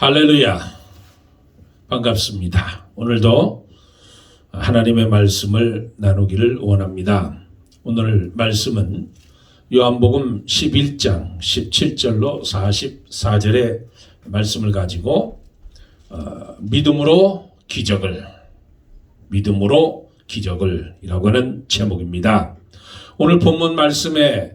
할렐루야, 반갑습니다. 오늘도 하나님의 말씀을 나누기를 원합니다. 오늘 말씀은 요한복음 11장 17절로 44절의 말씀을 가지고 믿음으로 기적을 이라고 하는 제목입니다. 오늘 본문 말씀에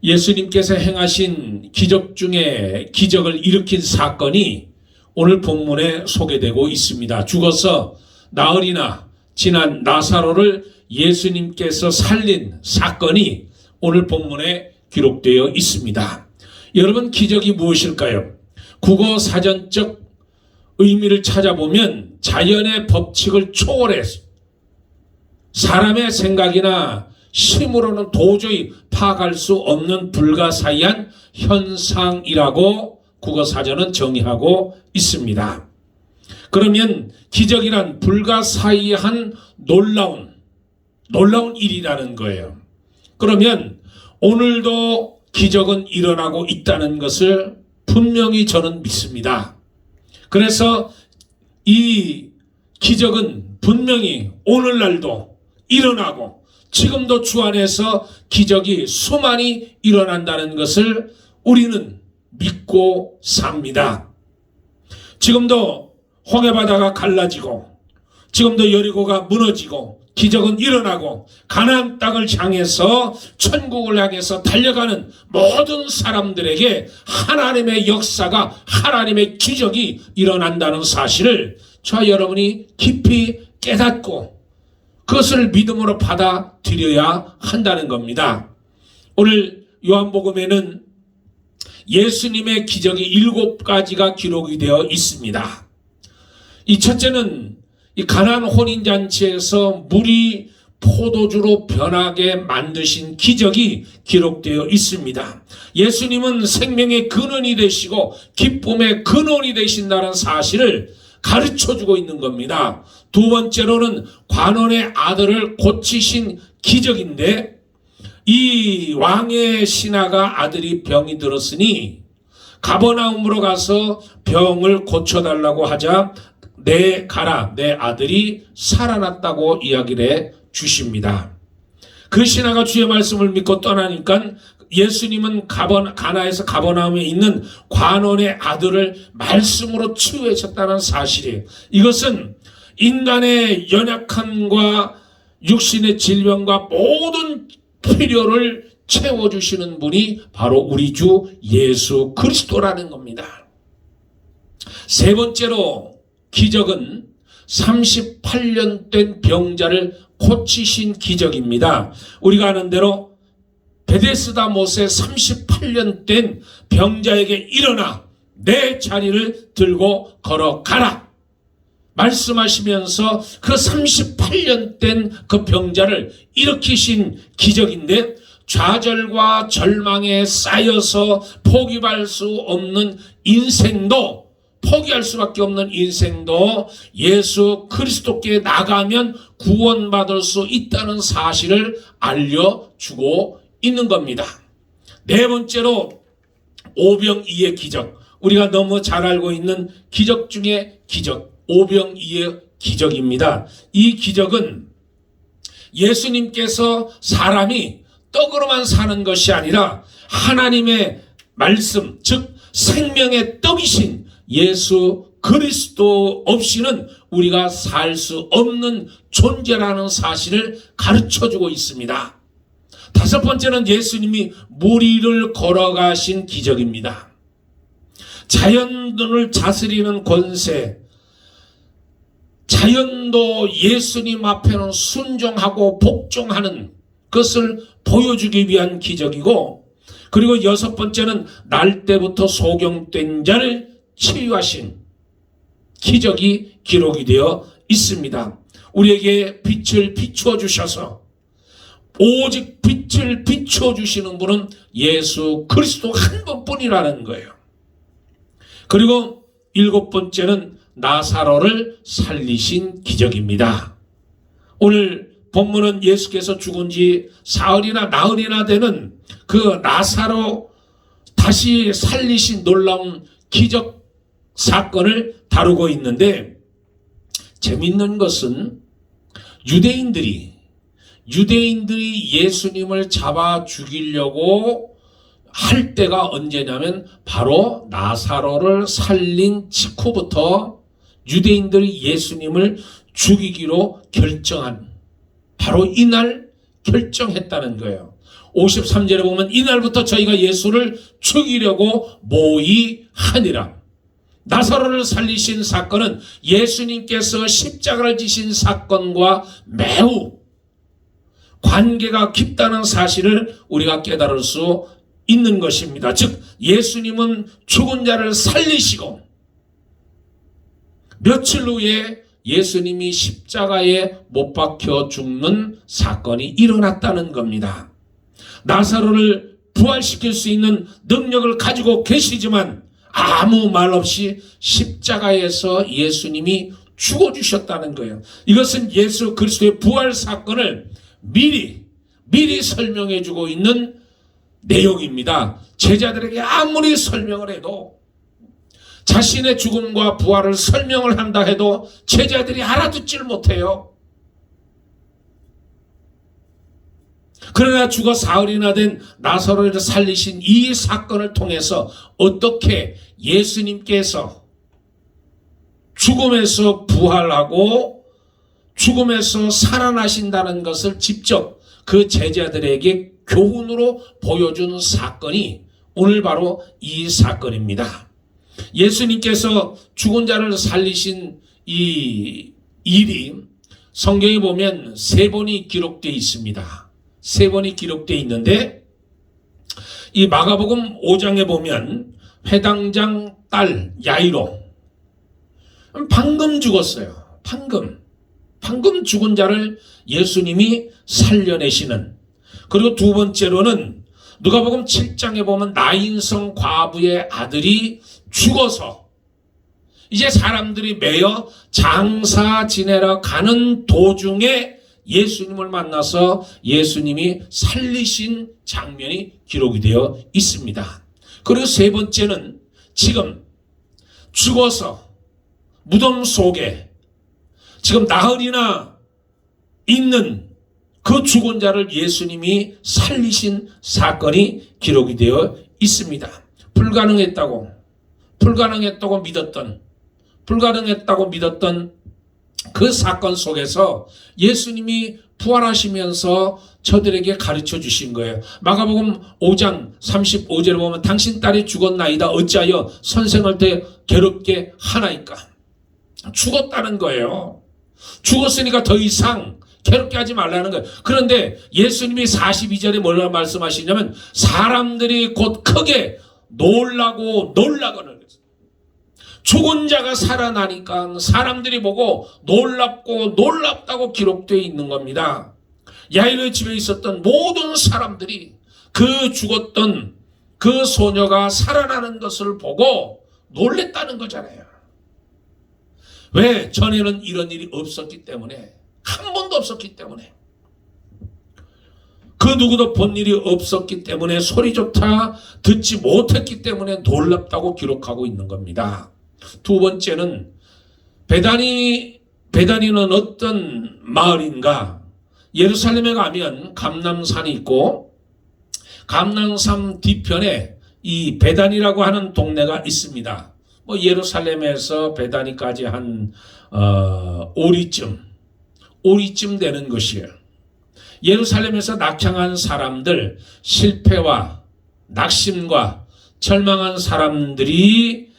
예수님께서 행하신 기적 중에 기적을 일으킨 사건이 오늘 본문에 소개되고 있습니다. 죽어서 나흘이나 지난 나사로를 예수님께서 살린 사건이 오늘 본문에 기록되어 있습니다. 여러분, 기적이 무엇일까요? 국어 사전적 의미를 찾아보면 자연의 법칙을 초월해서 사람의 생각이나 심으로는 도저히 파악할 수 없는 불가사의한 현상이라고 국어사전은 정의하고 있습니다. 그러면 기적이란 불가사의한 놀라운 일이라는 거예요. 그러면 오늘도 기적은 일어나고 있다는 것을 분명히 저는 믿습니다. 그래서 이 기적은 분명히 오늘날도 일어나고 지금도 주 안에서 기적이 수많이 일어난다는 것을 우리는 믿고 삽니다. 지금도 홍해바다가 갈라지고 지금도 여리고가 무너지고 기적은 일어나고 가나안 땅을 향해서 천국을 향해서 달려가는 모든 사람들에게 하나님의 역사가, 하나님의 기적이 일어난다는 사실을 저와 여러분이 깊이 깨닫고 그것을 믿음으로 받아들여야 한다는 겁니다. 오늘 요한복음에는 예수님의 기적이 7가지가 기록이 되어 있습니다. 이 첫째는 이 가나안 혼인잔치에서 물이 포도주로 변하게 만드신 기적이 기록되어 있습니다. 예수님은 생명의 근원이 되시고 기쁨의 근원이 되신다는 사실을 가르쳐주고 있는 겁니다. 두 번째로는 관원의 아들을 고치신 기적인데, 이 왕의 신하가 아들이 병이 들었으니 가버나움으로 가서 병을 고쳐달라고 하자 내 아들이 살아났다고 이야기를 해 주십니다. 그 신하가 주의 말씀을 믿고 떠나니까 예수님은 가나에서 가버나움에 있는 관원의 아들을 말씀으로 치유하셨다는 사실이에요. 이것은 인간의 연약함과 육신의 질병과 모든 필요를 채워주시는 분이 바로 우리 주 예수 그리스도라는 겁니다. 세 번째로 기적은 38년 된 병자를 고치신 기적입니다. 우리가 아는 대로 베데스다 못에 38년 된 병자에게 일어나 내 자리를 들고 걸어가라 말씀하시면서 그 38년 된 그 병자를 일으키신 기적인데, 좌절과 절망에 쌓여서 포기할 수 없는 인생도, 포기할 수밖에 없는 인생도 예수 그리스도께 나가면 구원받을 수 있다는 사실을 알려주고 있는 겁니다. 네 번째로 오병이의 기적, 우리가 너무 잘 알고 있는 기적 중에 기적, 오병이의 기적입니다. 이 기적은 예수님께서 사람이 떡으로만 사는 것이 아니라 하나님의 말씀, 즉 생명의 떡이신 예수 그리스도 없이는 우리가 살 수 없는 존재라는 사실을 가르쳐주고 있습니다. 다섯 번째는 예수님이 물 위를 걸어가신 기적입니다. 자연을 다스리는 권세, 자연도 예수님 앞에는 순종하고 복종하는 것을 보여주기 위한 기적이고, 그리고 여섯 번째는 날 때부터 소경된 자를 치유하신 기적이 기록이 되어 있습니다. 우리에게 빛을 비추어 주셔서, 오직 빛을 비추어 주시는 분은 예수 그리스도 한 분뿐이라는 거예요. 그리고 일곱 번째는 나사로를 살리신 기적입니다. 오늘 본문은 예수께서 죽은 지 사흘이나 나흘이나 되는 그 나사로 다시 살리신 놀라운 기적 사건을 다루고 있는데, 재밌는 것은 유대인들이 예수님을 잡아 죽이려고 할 때가 언제냐면 바로 나사로를 살린 직후부터 유대인들이 예수님을 죽이기로 결정한, 바로 이날 결정했다는 거예요. 53절에 보면 이날부터 저희가 예수를 죽이려고 모의하니라. 나사로를 살리신 사건은 예수님께서 십자가를 지신 사건과 매우 관계가 깊다는 사실을 우리가 깨달을 수 있는 것입니다. 즉 예수님은 죽은 자를 살리시고 며칠 후에 예수님이 십자가에 못 박혀 죽는 사건이 일어났다는 겁니다. 나사로를 부활시킬 수 있는 능력을 가지고 계시지만 아무 말 없이 십자가에서 예수님이 죽어주셨다는 거예요. 이것은 예수 그리스도의 부활 사건을 미리 설명해 주고 있는 내용입니다. 제자들에게 아무리 설명을 해도, 자신의 죽음과 부활을 설명을 한다 해도 제자들이 알아듣지를 못해요. 그러나 죽어 사흘이나 된 나사로를 살리신 이 사건을 통해서 어떻게 예수님께서 죽음에서 부활하고 죽음에서 살아나신다는 것을 직접 그 제자들에게 교훈으로 보여준 사건이 오늘 바로 이 사건입니다. 예수님께서 죽은 자를 살리신 이 일이 성경에 보면 3번이 기록되어 있습니다. 3번이 되어 있는데, 이 마가복음 5장에 보면 회당장 딸 야이로 방금 죽었어요. 방금 죽은 자를 예수님이 살려내시는. 그리고 두 번째로는 누가복음 7장에 보면 나인성 과부의 아들이 죽어서 이제 사람들이 매여 장사 지내러 가는 도중에 예수님을 만나서 예수님이 살리신 장면이 기록이 되어 있습니다. 그리고 세 번째는 지금 죽어서 무덤 속에 지금 나흘이나 있는 그 죽은 자를 예수님이 살리신 사건이 기록이 되어 있습니다. 불가능했다고 믿었던 그 사건 속에서 예수님이 부활하시면서 저들에게 가르쳐 주신 거예요. 마가복음 5장 35절에 보면 당신 딸이 죽었나이다 어찌하여 선생을 더 괴롭게 하나이까. 죽었다는 거예요. 죽었으니까 더 이상 괴롭게 하지 말라는 거예요. 그런데 예수님이 42절에 뭐라고 말씀하시냐면 사람들이 곧 크게 놀라거늘 죽은 자가 살아나니까 사람들이 보고 놀랍다고 기록되어 있는 겁니다. 야이로의 집에 있었던 모든 사람들이 그 죽었던 그 소녀가 살아나는 것을 보고 놀랬다는 거잖아요. 왜? 전에는 이런 일이 없었기 때문에, 한 번도 없었기 때문에, 그 누구도 본 일이 없었기 때문에, 소리조차 듣지 못했기 때문에 놀랍다고 기록하고 있는 겁니다. 두 번째는 베다니는 어떤 마을인가? 예루살렘에 가면 감람산이 있고 감람산 뒤편에 이 베다니라고 하는 동네가 있습니다. 예루살렘에서 베다니까지 한 오리쯤 되는 것이에요. 예루살렘에서 낙향한 사람들, 실패와 낙심과 절망한 사람들이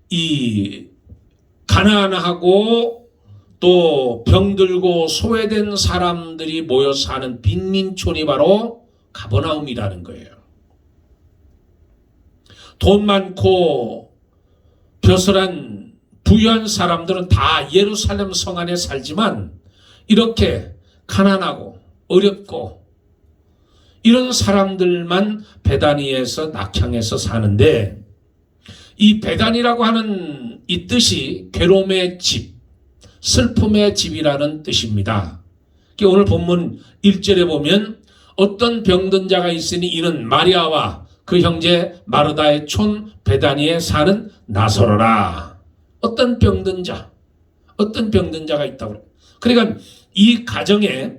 이 가난하고 또 병들고 소외된 사람들이 모여 사는 빈민촌이 바로 가버나움이라는 거예요. 돈 많고 벼슬한 부유한 사람들은 다 예루살렘 성 안에 살지만 이렇게 가난하고 어렵고 이런 사람들만 베다니에서 낙향해서 사는데, 이 베다니라고 하는 이 뜻이 괴로움의 집, 슬픔의 집이라는 뜻입니다. 오늘 본문 1절에 보면 어떤 병든 자가 있으니 이는 마리아와 그 형제 마르다의 촌 베다니에 사는 나사로라. 어떤 병든 자가 있다고. 그러니까 이 가정에,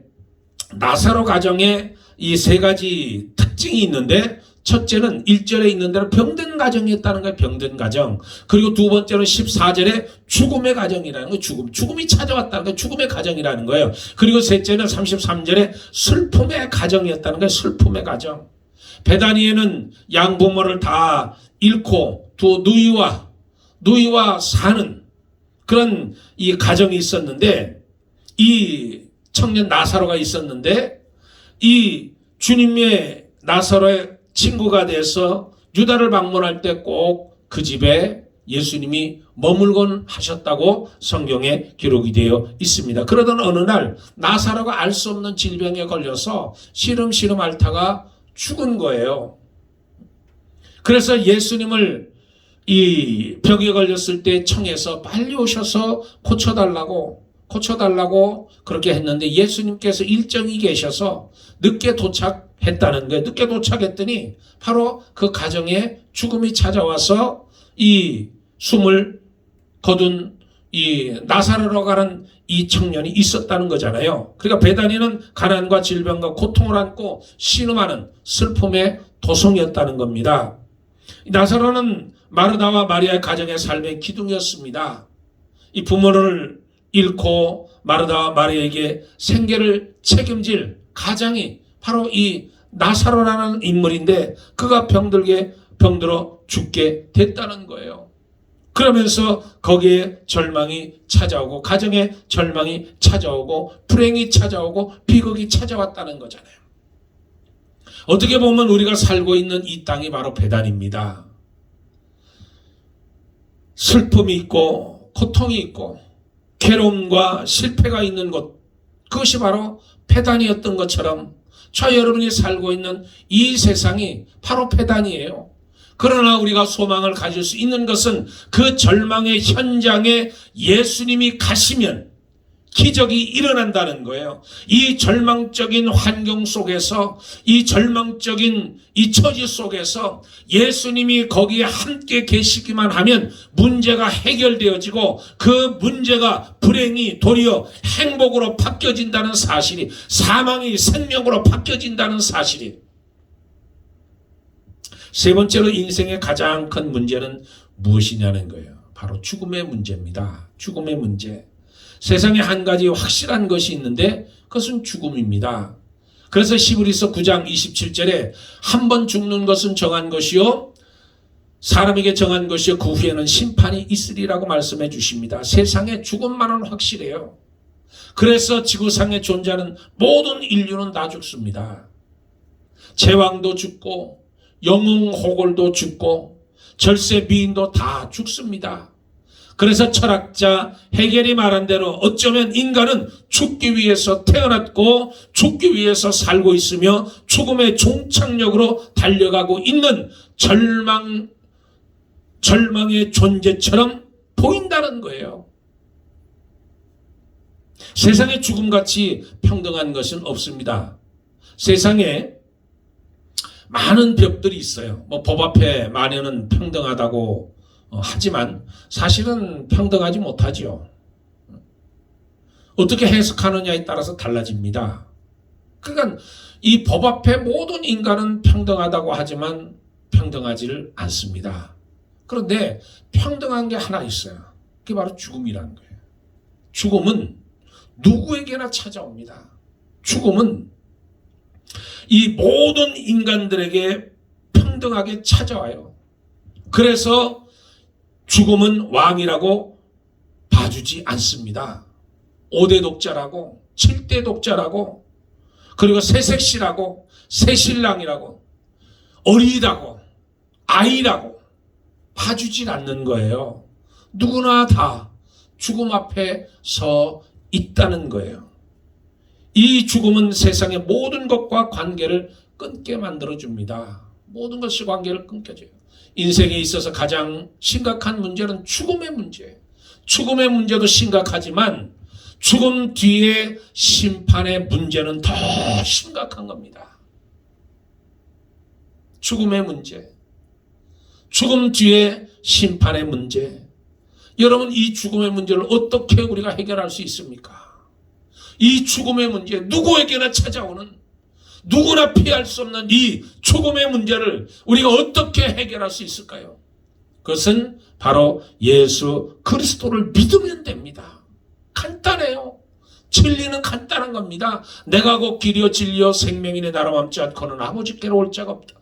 나사로 가정에 이 세 가지 특징이 있는데, 첫째는 1절에 있는 대로 병든 가정이었다는 거예요. 병든 가정. 그리고 두 번째는 14절에 죽음의 가정이라는 거예요. 죽음이 찾아왔다는 거예요. 죽음의 가정이라는 거예요. 그리고 셋째는 33절에 슬픔의 가정이었다는 거예요. 슬픔의 가정. 베다니에는 양부모를 다 잃고 두 누이와 사는 그런 이 가정이 있었는데, 이 청년 나사로가 있었는데, 이 주님의 나사로의 친구가 돼서 유다를 방문할 때 꼭 그 집에 예수님이 머물곤 하셨다고 성경에 기록이 되어 있습니다. 그러던 어느 날 나사로가 알 수 없는 질병에 걸려서 시름시름 앓다가 죽은 거예요. 그래서 예수님을 이 병에 걸렸을 때 청해서 빨리 오셔서 고쳐달라고 그렇게 했는데, 예수님께서 일정이 계셔서 늦게 도착했다는 거예요. 늦게 도착했더니 바로 그 가정에 죽음이 찾아와서 이 숨을 거둔 이 나사로로 가는 이 청년이 있었다는 거잖아요. 그러니까 베다니는 가난과 질병과 고통을 안고 신음하는 슬픔의 도성이었다는 겁니다. 나사로는 마르다와 마리아의 가정의 삶의 기둥이었습니다. 이 부모를 잃고 마르다와 마리아에게 생계를 책임질 가장이 바로 이 나사로라는 인물인데, 그가 병들어 죽게 됐다는 거예요. 그러면서 거기에 절망이 찾아오고, 가정에 절망이 찾아오고, 불행이 찾아오고, 비극이 찾아왔다는 거잖아요. 어떻게 보면 우리가 살고 있는 이 땅이 바로 베단입니다. 슬픔이 있고 고통이 있고 괴로움과 실패가 있는 곳, 그것이 바로 베단이었던 것처럼 저 여러분이 살고 있는 이 세상이 바로 베단이에요. 그러나 우리가 소망을 가질 수 있는 것은 그 절망의 현장에 예수님이 가시면 기적이 일어난다는 거예요. 이 절망적인 환경 속에서, 이 절망적인 이 처지 속에서 예수님이 거기에 함께 계시기만 하면 문제가 해결되어지고, 그 문제가 불행이 도리어 행복으로 바뀌어진다는 사실이, 사망이 생명으로 바뀌어진다는 사실이. 세 번째로 인생의 가장 큰 문제는 무엇이냐는 거예요. 바로 죽음의 문제입니다. 죽음의 문제. 세상에 한 가지 확실한 것이 있는데 그것은 죽음입니다. 그래서 히브리서 9장 27절에 한 번 죽는 것은 정한 것이요, 사람에게 정한 것이요, 그 후에는 심판이 있으리라고 말씀해 주십니다. 세상에 죽음만은 확실해요. 그래서 지구상에 존재하는 모든 인류는 다 죽습니다. 제왕도 죽고 영웅호골도 죽고 절세 미인도 다 죽습니다. 그래서 철학자 헤겔이 말한 대로 어쩌면 인간은 죽기 위해서 태어났고 죽기 위해서 살고 있으며 죽음의 종착역으로 달려가고 있는 절망의 존재처럼 보인다는 거예요. 세상에 죽음같이 평등한 것은 없습니다. 세상에 많은 벽들이 있어요. 법 앞에 마녀는 평등하다고 하지만 사실은 평등하지 못하지요. 어떻게 해석하느냐에 따라서 달라집니다. 그러니까 이 법 앞에 모든 인간은 평등하다고 하지만 평등하지를 않습니다. 그런데 평등한 게 하나 있어요. 그게 바로 죽음이라는 거예요. 죽음은 누구에게나 찾아옵니다. 죽음은 이 모든 인간들에게 평등하게 찾아와요. 그래서 죽음은 왕이라고 봐주지 않습니다. 5대 독자라고, 7대 독자라고, 그리고 새색시라고, 새신랑이라고, 어리다고, 아이라고 봐주질 않는 거예요. 누구나 다 죽음 앞에 서 있다는 거예요. 이 죽음은 세상의 모든 것과 관계를 끊게 만들어줍니다. 모든 것이 관계를 끊겨줘요. 인생에 있어서 가장 심각한 문제는 죽음의 문제예요. 죽음의 문제도 심각하지만 죽음 뒤에 심판의 문제는 더 심각한 겁니다. 죽음의 문제, 죽음 뒤에 심판의 문제. 여러분, 이 죽음의 문제를 어떻게 우리가 해결할 수 있습니까? 이 죽음의 문제, 누구에게나 찾아오는, 누구나 피할 수 없는 이 죽음의 문제를 우리가 어떻게 해결할 수 있을까요? 그것은 바로 예수 그리스도를 믿으면 됩니다. 간단해요. 진리는 간단한 겁니다. 내가 곧 길이요 진리요 생명이니 나로 맘지 않고는 아버지께로 올 자가 없다.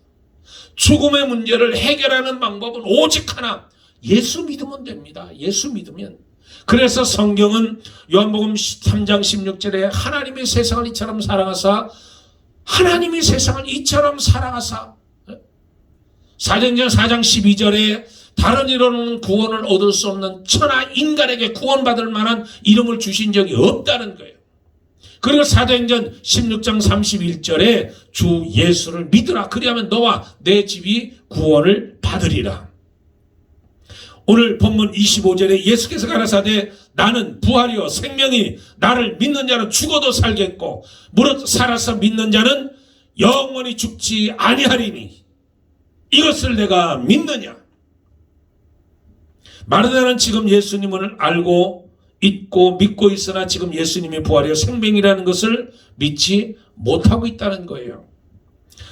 죽음의 문제를 해결하는 방법은 오직 하나, 예수 믿으면 됩니다. 예수 믿으면. 그래서 성경은 요한복음 3장 16절에 하나님이 세상을 이처럼 사랑하사, 하나님이 세상을 이처럼 사랑하사, 사도행전 4장 12절에 다른 이로는 구원을 얻을 수 없는 천하 인간에게 구원받을 만한 이름을 주신 적이 없다는 거예요. 그리고 사도행전 16장 31절에 주 예수를 믿으라. 그리하면 너와 내 집이 구원을 받으리라. 오늘 본문 25절에 예수께서 가라사대 나는 부활이요 생명이 나를 믿는 자는 죽어도 살겠고 무릇 살아서 믿는 자는 영원히 죽지 아니하리니 이것을 내가 믿느냐. 마르다는 지금 예수님을 알고 있고 믿고 있으나 지금 예수님의 부활이요 생명이라는 것을 믿지 못하고 있다는 거예요.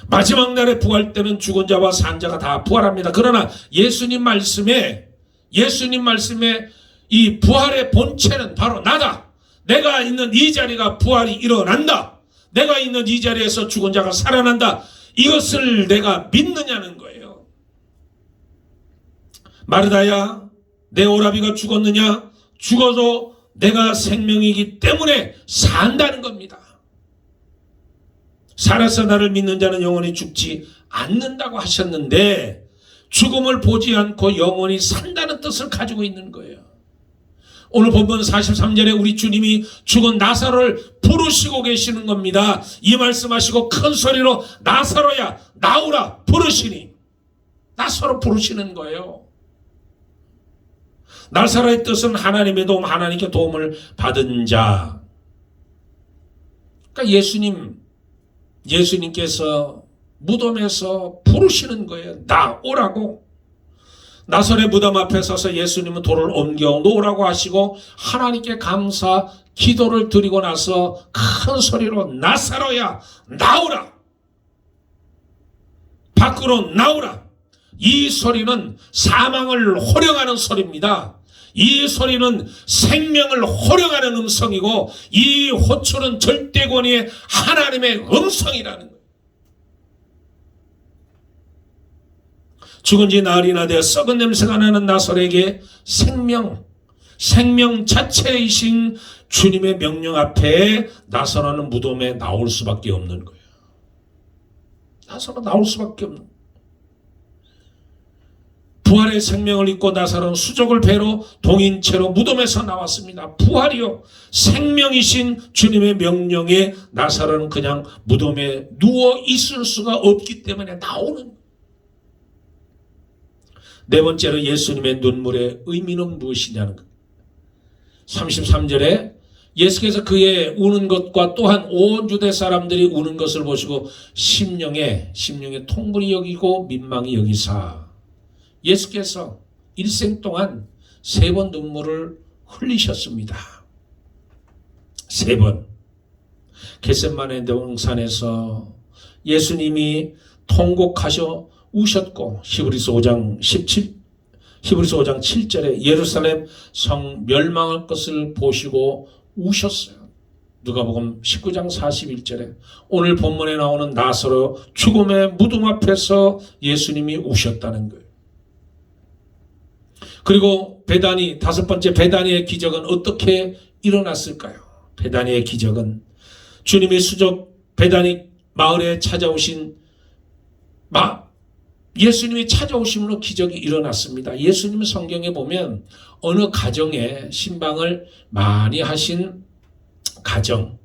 마지막 날에 부활 때는 죽은 자와 산 자가 다 부활합니다. 그러나 예수님 말씀에 이 부활의 본체는 바로 나다. 내가 있는 이 자리가 부활이 일어난다. 내가 있는 이 자리에서 죽은 자가 살아난다. 이것을 내가 믿느냐는 거예요. 마르다야, 내 오라비가 죽었느냐? 죽어도 내가 생명이기 때문에 산다는 겁니다. 살아서 나를 믿는 자는 영원히 죽지 않는다고 하셨는데 죽음을 보지 않고 영원히 산다는 뜻을 가지고 있는 거예요. 오늘 본문 43절에 우리 주님이 죽은 나사로를 부르시고 계시는 겁니다. 이 말씀하시고 큰 소리로 나사로야 나오라 부르시니, 나사로 부르시는 거예요. 나사로의 뜻은 하나님의 도움, 하나님께 도움을 받은 자. 그러니까 예수님께서 무덤에서 부르시는 거예요. 나오라고. 나사로의 무덤 앞에 서서 예수님은 돌을 옮겨 놓으라고 하시고 하나님께 감사 기도를 드리고 나서 큰 소리로 나사로야 나오라. 밖으로 나오라. 이 소리는 사망을 호령하는 소리입니다. 이 소리는 생명을 호령하는 음성이고 이 호출은 절대권위의 하나님의 음성이라는 거예요. 죽은 지 나흘이나 되어 썩은 냄새가 나는 나사로에게 생명 자체이신 주님의 명령 앞에 나사로는 무덤에 나올 수밖에 없는 거예요. 나사로 나올 수밖에 없는 거예요. 부활의 생명을 입고 나사로는 수족을 베로 동인채로 무덤에서 나왔습니다. 부활이요 생명이신 주님의 명령에 나사로는 그냥 무덤에 누워 있을 수가 없기 때문에 나오는 거예요. 네 번째로 예수님의 눈물의 의미는 무엇이냐는 것. 33절에 예수께서 그의 우는 것과 또한 온 유대 사람들이 우는 것을 보시고 심령에 통분이 여기고 민망히 여기사 예수께서 일생 동안 3번 눈물을 흘리셨습니다. 3번. 겟세마네 동산에서 예수님이 통곡하셔 우셨고 히브리서 5장 7절에 예루살렘 성 멸망할 것을 보시고 우셨어요. 누가복음 19장 41절에 오늘 본문에 나오는 나사로 죽음의 무덤 앞에서 예수님이 우셨다는 거예요. 그리고 베다니, 5번째 베다니의 기적은 어떻게 일어났을까요? 베다니의 기적은 주님이 수족 베다니 마을에 찾아오신 예수님이 찾아오심으로 기적이 일어났습니다. 예수님은 성경에 보면 어느 가정에 신방을 많이 하신 가정,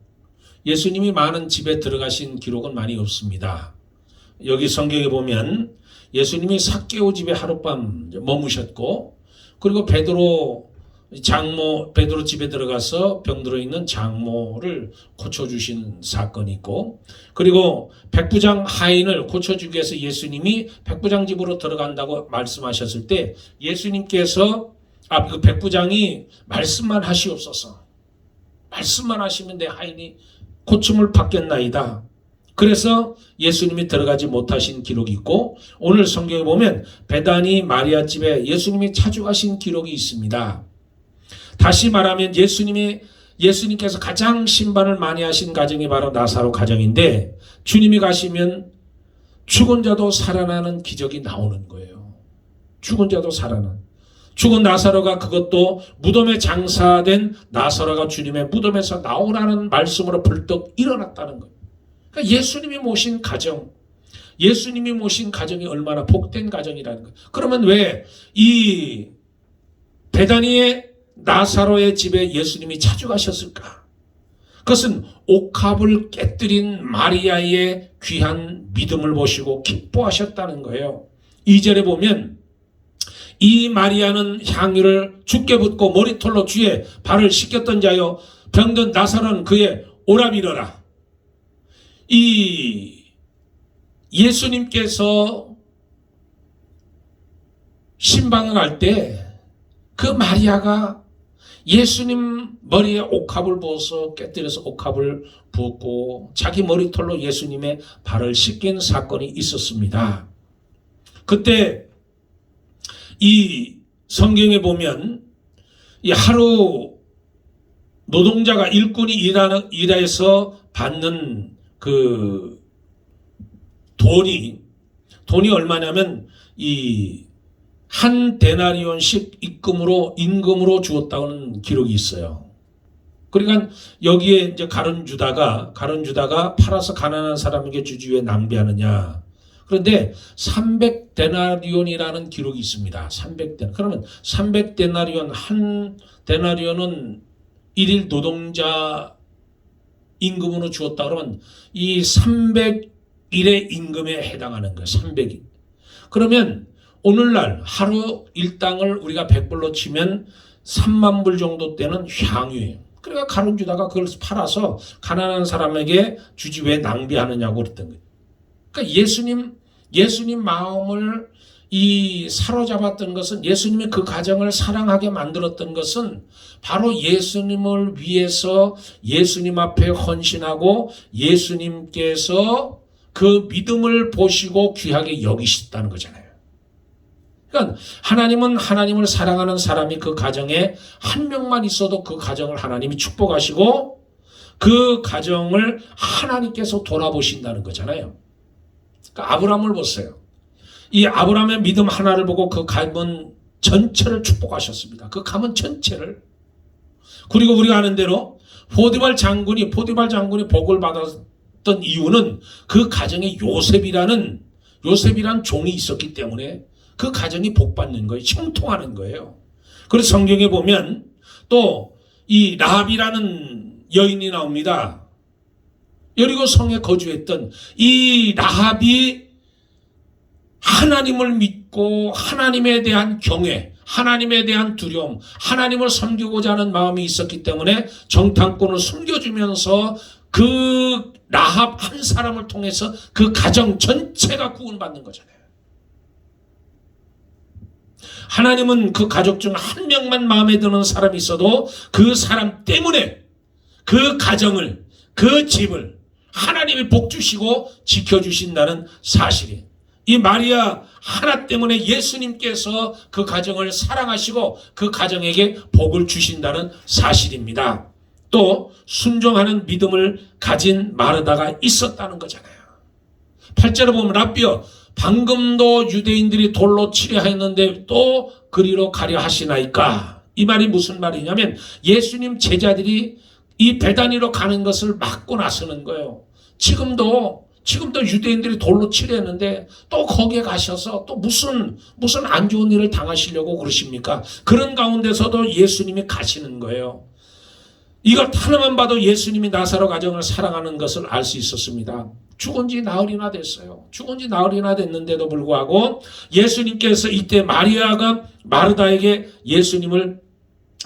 예수님이 많은 집에 들어가신 기록은 많이 없습니다. 여기 성경에 보면 예수님이 삭개오 집에 하룻밤 머무셨고 그리고 베드로 집에 들어가서 병들어 있는 장모를 고쳐주신 사건이 있고 그리고 백부장 하인을 고쳐주기 위해서 예수님이 백부장 집으로 들어간다고 말씀하셨을 때 예수님께서 그 백부장이 말씀만 하시옵소서. 말씀만 하시면 내 하인이 고침을 받겠나이다. 그래서 예수님이 들어가지 못하신 기록이 있고, 오늘 성경에 보면 베다니 마리아 집에 예수님이 자주 가신 기록이 있습니다. 다시 말하면 예수님께서 가장 신방을 많이 하신 가정이 바로 나사로 가정인데, 주님이 가시면 죽은 자도 살아나는 기적이 나오는 거예요. 죽은 자도 살아나는. 죽은 나사로가, 그것도 무덤에 장사된 나사로가 주님의 무덤에서 나오라는 말씀으로 벌떡 일어났다는 거예요. 그러니까 예수님이 모신 가정, 예수님이 모신 가정이 얼마나 복된 가정이라는 거예요. 그러면 왜 이 베다니의 나사로의 집에 예수님이 자주 가셨을까? 그것은 옥합을 깨뜨린 마리아의 귀한 믿음을 보시고 기뻐하셨다는 거예요. 2절에 보면 이 마리아는 향유를 주께 붓고 머리털로 주의 발을 씻겼던 자여 병든 나사로는 그의 오라비러라. 이 예수님께서 신방을 갈 때 그 마리아가 예수님 머리에 옥합을 부어서 깨뜨려서 옥합을 부었고 자기 머리털로 예수님의 발을 씻긴 사건이 있었습니다. 그때 이 성경에 보면 이 하루 노동자가 일꾼이 일해서 받는 그 돈이 얼마냐면 이 한 데나리온씩 임금으로 주었다는 기록이 있어요. 그러니까 여기에 이제 가룟 주다가 팔아서 가난한 사람에게 주지 왜 낭비하느냐. 그런데 300데나리온이라는 기록이 있습니다. 300데나리온. 그러면 300데나리온, 한 데나리온은 일일 노동자 임금으로 주었다 그러면 이 300일의 임금에 해당하는 거예요. 300일. 그러면 오늘날 하루 일당을 우리가 100불로 치면 3만 불 정도 되는 향유예요. 그러니까 가룟 주다가 그걸 팔아서 가난한 사람에게 주지 왜 낭비하느냐고 그랬던 거예요. 그러니까 예수님 마음을 이 사로잡았던 것은, 예수님이 그 가정을 사랑하게 만들었던 것은 바로 예수님을 위해서 예수님 앞에 헌신하고 예수님께서 그 믿음을 보시고 귀하게 여기셨다는 거잖아요. 그러니까 하나님은 하나님을 사랑하는 사람이 그 가정에 한 명만 있어도 그 가정을 하나님이 축복하시고 그 가정을 하나님께서 돌아보신다는 거잖아요. 그러니까 아브라함을 보세요. 이 아브라함의 믿음 하나를 보고 그 가문 전체를 축복하셨습니다. 그 가문 전체를. 그리고 우리가 아는 대로 포디발 장군이 복을 받았던 이유는 그 가정에 요셉이라는 종이 있었기 때문에 그 가정이 복받는 거예요. 형통하는 거예요. 그래서 성경에 보면 또 이 라합이라는 여인이 나옵니다. 여리고 성에 거주했던 이 라합이 하나님을 믿고 하나님에 대한 경외, 하나님에 대한 두려움, 하나님을 섬기고자 하는 마음이 있었기 때문에 정탐꾼을 숨겨주면서 그 라합 한 사람을 통해서 그 가정 전체가 구원받는 거잖아요. 하나님은 그 가족 중 한 명만 마음에 드는 사람이 있어도 그 사람 때문에 그 가정을, 그 집을 하나님이 복 주시고 지켜주신다는 사실이, 이 마리아 하나 때문에 예수님께서 그 가정을 사랑하시고 그 가정에게 복을 주신다는 사실입니다. 또 순종하는 믿음을 가진 마르다가 있었다는 거잖아요. 8절에 보면 라삐여 방금도 유대인들이 돌로 치려 했는데 또 그리로 가려 하시나이까. 이 말이 무슨 말이냐면 예수님 제자들이 이 베다니로 가는 것을 막고 나서는 거예요. 지금도 유대인들이 돌로 치려 했는데 또 거기에 가셔서 또 무슨 안 좋은 일을 당하시려고 그러십니까? 그런 가운데서도 예수님이 가시는 거예요. 이걸 하나만 봐도 예수님이 나사로 가정을 사랑하는 것을 알 수 있었습니다. 죽은 지 나흘이나 됐어요. 죽은 지 나흘이나 됐는데도 불구하고 예수님께서 이때 마리아가 마르다에게 예수님을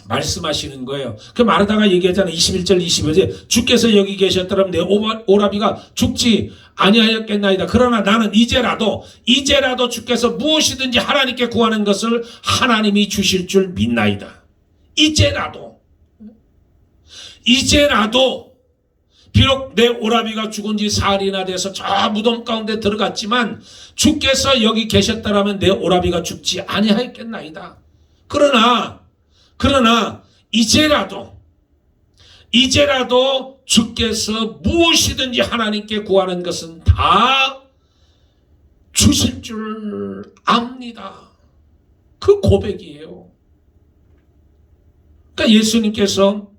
말씀하시는 거예요. 그 마르다가 얘기하잖아요. 21절 22절 주께서 여기 계셨더라면 내 오라비가 죽지 아니하였겠나이다. 그러나 나는 이제라도 주께서 무엇이든지 하나님께 구하는 것을 하나님이 주실 줄 믿나이다. 이제라도 비록 내 오라비가 죽은 지 사흘이나 돼서 저 무덤 가운데 들어갔지만 주께서 여기 계셨더라면 내 오라비가 죽지 아니하였겠나이다. 그러나 이제라도 주께서 무엇이든지 하나님께 구하는 것은 다 주실 줄 압니다. 그 고백이에요. 그러니까 예수님께서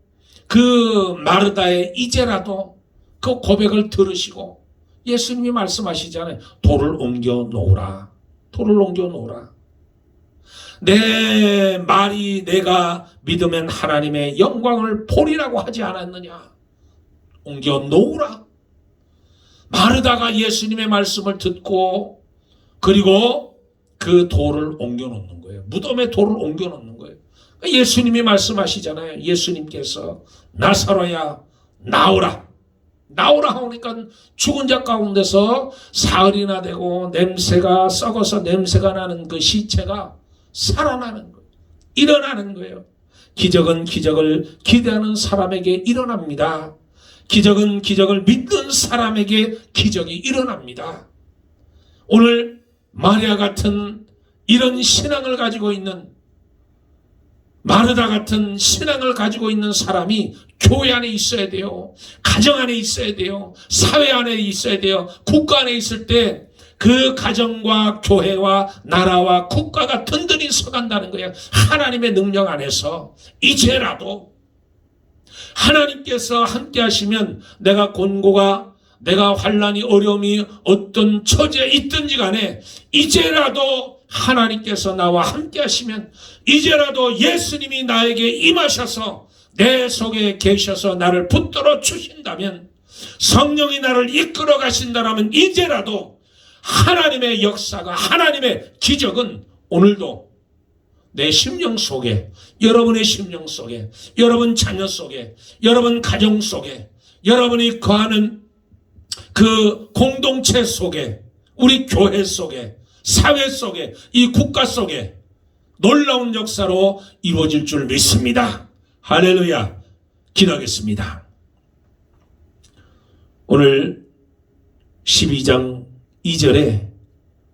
그 마르다의 이제라도 그 고백을 들으시고 예수님이 말씀하시잖아요. 돌을 옮겨 놓으라. 내 말이 내가 믿으면 하나님의 영광을 보리라고 하지 않았느냐. 옮겨 놓으라. 마르다가 예수님의 말씀을 듣고 그리고 그 돌을 옮겨 놓는 거예요. 무덤에 돌을 옮겨 놓는 거예요. 예수님이 말씀하시잖아요. 예수님께서 나사로야 나오라 하니까 죽은 자 가운데서 사흘이나 되고 냄새가 썩어서 냄새가 나는 그 시체가 살아나는 거예요. 일어나는 거예요. 기적은 기적을 기대하는 사람에게 일어납니다. 기적은 기적을 믿는 사람에게 기적이 일어납니다. 오늘 마리아 같은 이런 신앙을 가지고 있는 마르다 같은 신앙을 가지고 있는 사람이 교회 안에 있어야 돼요. 가정 안에 있어야 돼요. 사회 안에 있어야 돼요. 국가 안에 있을 때 그 가정과 교회와 나라와 국가가 든든히 서간다는 거예요. 하나님의 능력 안에서 이제라도 하나님께서 함께 하시면 내가 곤고가 내가 환난이 어려움이 어떤 처지에 있든지 간에 이제라도 하나님께서 나와 함께 하시면 이제라도 예수님이 나에게 임하셔서 내 속에 계셔서 나를 붙들어 주신다면 성령이 나를 이끌어 가신다면 이제라도 하나님의 역사가 하나님의 기적은 오늘도 내 심령 속에 여러분의 심령 속에 여러분 자녀 속에 여러분 가정 속에 여러분이 거하는 그 공동체 속에 우리 교회 속에 사회 속에 이 국가 속에 놀라운 역사로 이루어질 줄 믿습니다. 할렐루야. 기도하겠습니다. 오늘 12장 2절에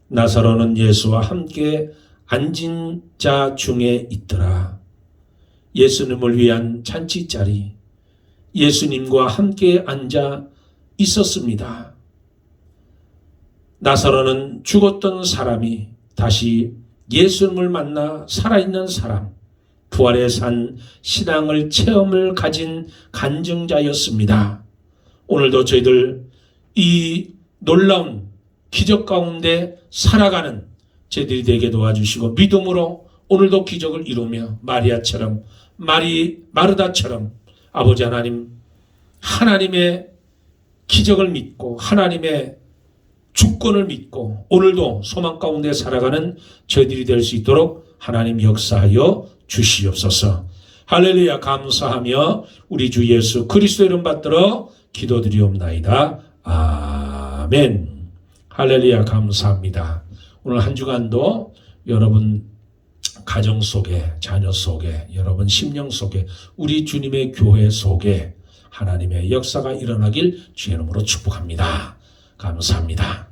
나사로는 예수와 함께 앉은 자 중에 있더라. 예수님을 위한 잔치자리 예수님과 함께 앉아 있었습니다. 나사로는 죽었던 사람이 다시 예수님을 만나 살아있는 사람, 부활의 산 신앙을 체험을 가진 간증자였습니다. 오늘도 저희들 이 놀라운 기적 가운데 살아가는 저희들이 되게 도와주시고 믿음으로 오늘도 기적을 이루며 마리아처럼 마르다처럼 아버지 하나님 하나님의 기적을 믿고 하나님의 주권을 믿고 오늘도 소망 가운데 살아가는 저희들이 될 수 있도록 하나님 역사하여 주시옵소서. 할렐루야. 감사하며 우리 주 예수 그리스도 이름 받들어 기도드리옵나이다. 아멘. 할렐루야. 감사합니다. 오늘 한 주간도 여러분 가정 속에 자녀 속에 여러분 심령 속에 우리 주님의 교회 속에 하나님의 역사가 일어나길 주의 이름으로 축복합니다. 감사합니다.